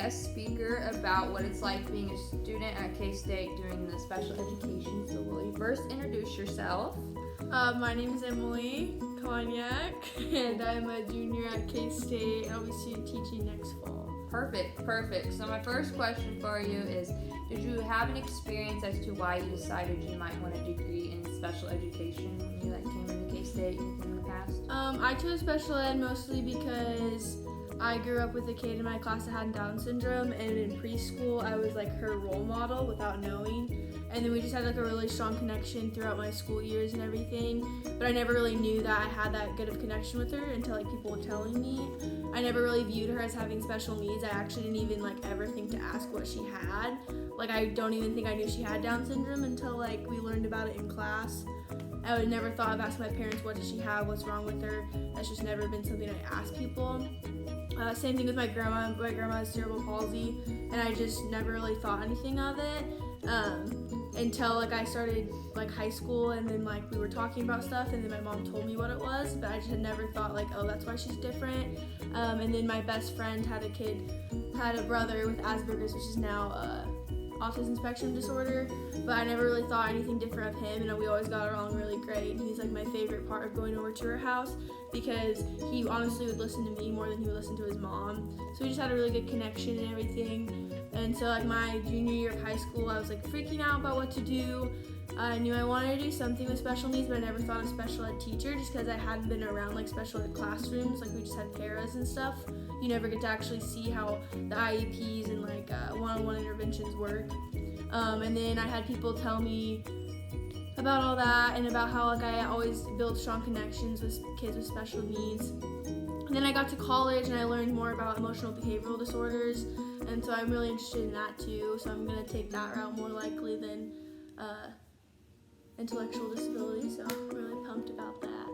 guest speaker about what it's like being a student at K-State during the special education. So will you first introduce yourself? My name is Emily Konyak, and I'm a junior at K-State, and I'll be student teaching next fall. Perfect. So my first question for you is, did you have an experience as to why you decided you might want a degree in special education when you came into K-State, anything in the past? I chose special ed mostly because I grew up with a kid in my class that had Down syndrome, and in preschool I was her role model without knowing. And then we just had a really strong connection throughout my school years and everything. But I never really knew that I had that good of connection with her until people were telling me. I never really viewed her as having special needs. I actually didn't even ever think to ask what she had. I don't even think I knew she had Down syndrome until we learned about it in class. I would never thought of asking my parents, what does she have, what's wrong with her. That's just never been something I asked people. Same thing with my grandma. My grandma has cerebral palsy, and I just never really thought anything of it. Until I started high school, and then we were talking about stuff, and then my mom told me what it was, but I just had never thought oh, that's why she's different. And then my best friend had a brother with Asperger's, which is now autism spectrum disorder, but I never really thought anything different of him, and we always got along really great, and he's my favorite part of going over to her house because he honestly would listen to me more than he would listen to his mom. So we just had a really good connection and everything. And so my junior year of high school, I was freaking out about what to do. I knew I wanted to do something with special needs, but I never thought of special ed teacher just because I hadn't been around special ed classrooms. We just had paras and stuff. You never get to actually see how the IEPs and one-on-one interventions work. And then I had people tell me about all that and about how I always build strong connections with kids with special needs. And then I got to college and I learned more about emotional behavioral disorders, and so I'm really interested in that too. So I'm gonna take that route more likely than intellectual disability. So I'm really pumped about that.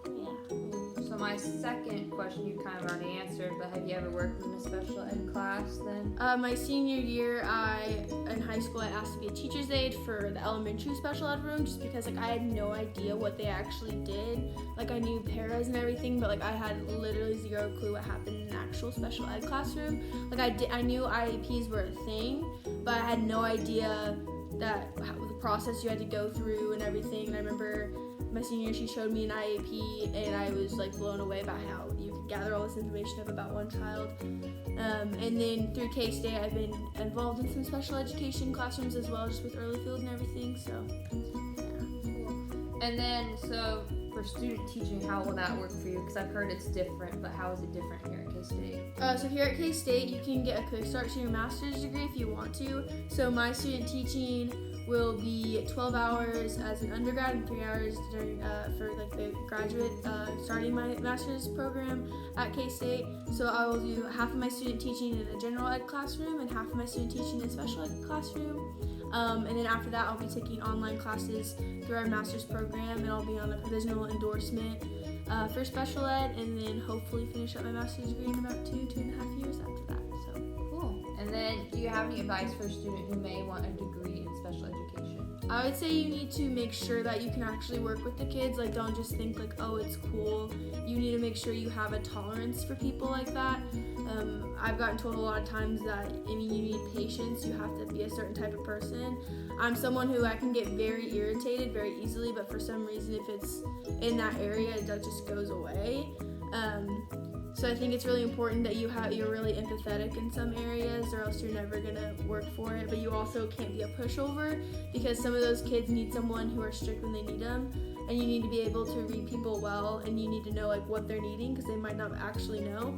Yeah. So my second question you kind of already answered, but have you ever worked in a special ed class then? My senior year, in high school, I asked to be a teacher's aide for the elementary special ed room, just because I had no idea what they actually did. I knew paras and everything, but I had literally zero clue what happened in an actual special ed classroom. I knew IEPs were a thing, but I had no idea that the process you had to go through and everything. And I remember my senior year, she showed me an IEP, and I was blown away by how you could gather all this information about one child. And then through K-State, I've been involved in some special education classrooms as well, just with Earlyfield and everything. So, yeah. And then, so for student teaching, how will that work for you? Because I've heard it's different, but how is it different here at K-State? So here at K-State, you can get a quick start to your master's degree if you want to. So my student teaching will be 12 hours as an undergrad and 3 hours during for the graduate starting my master's program at K-State. So I will do half of my student teaching in a general ed classroom and half of my student teaching in a special ed classroom. And then after that, I'll be taking online classes through our master's program, and I'll be on a provisional endorsement for special ed, and then hopefully finish up my master's degree in about 2.5 years after that. So cool. And then, do you have any advice for a student who may want a degree in special education? I would say you need to make sure that you can actually work with the kids. Don't just think oh, it's cool. You need to make sure you have a tolerance for people like that. I've gotten told a lot of times that you need patience. You have to be a certain type of person. I'm someone who I can get very irritated very easily, but for some reason, if it's in that area, that just goes away. So I think it's really important that you're really empathetic in some areas, or else you're never gonna work for it. But you also can't be a pushover, because some of those kids need someone who are strict when they need them, and you need to be able to read people well, and you need to know what they're needing, because they might not actually know.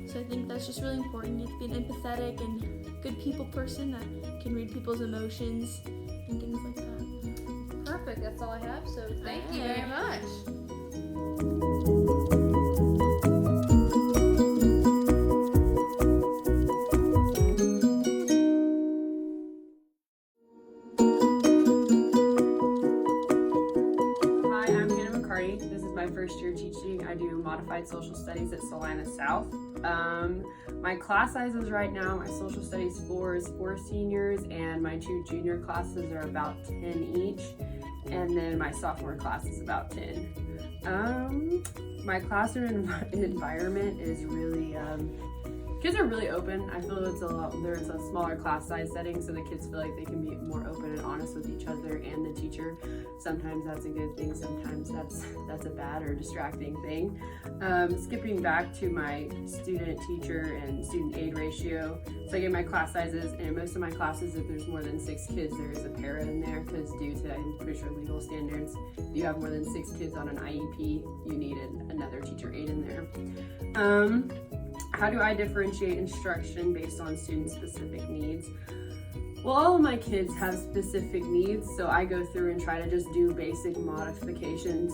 So I think that's just really important. You have to be an empathetic and good people person that can read people's emotions and things like that. Perfect. That's all I have. So thank you very much. This is my first year teaching. I do modified social studies at Salina South. My class sizes right now, my social studies floor is 4 seniors, and my 2 junior classes are about 10 each, and then my sophomore class is about 10. My classroom environment is really kids are really open. I feel there's a smaller class size setting, so the kids feel like they can be more open and honest with each other and the teacher. Sometimes that's a good thing, sometimes that's a bad or distracting thing. Skipping back to my student teacher and student aid ratio, so I get my class sizes, and in most of my classes, if there's more than 6 kids, there is a para in there, because due to, I'm pretty sure, legal standards, if you have more than 6 kids on an IEP, you need another teacher aide in there. How do I differentiate instruction based on student-specific needs? Well, all of my kids have specific needs, so I go through and try to just do basic modifications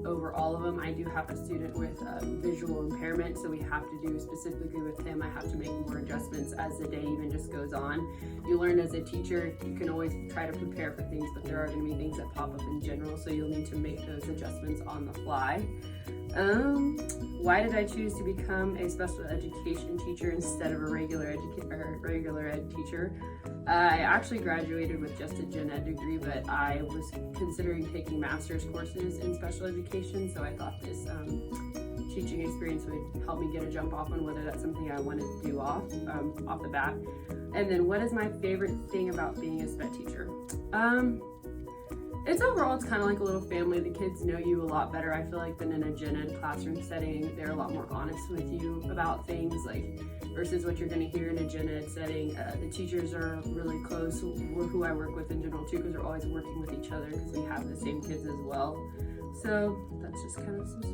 over all of them. I do have a student with visual impairment, so we have to do specifically with him. I have to make more adjustments as the day even just goes on. You learn as a teacher, you can always try to prepare for things, but there are going to be things that pop up in general, so you'll need to make those adjustments on the fly. Why did I choose to become a special education teacher instead of a regular ed teacher? I actually graduated with just a gen ed degree, but I was considering taking master's courses in special education, so I thought this teaching experience would help me get a jump off on whether that's something I wanted to do off the bat. And then, what is my favorite thing about being a SPED teacher? It's kind of like a little family. The kids know you a lot better, I feel like, than in a gen ed classroom setting. They're a lot more honest with you about things, like versus what you're going to hear in a gen ed setting. The teachers are really close, who I work with in general too, because they're always working with each other because we have the same kids as well. So that's just kind of some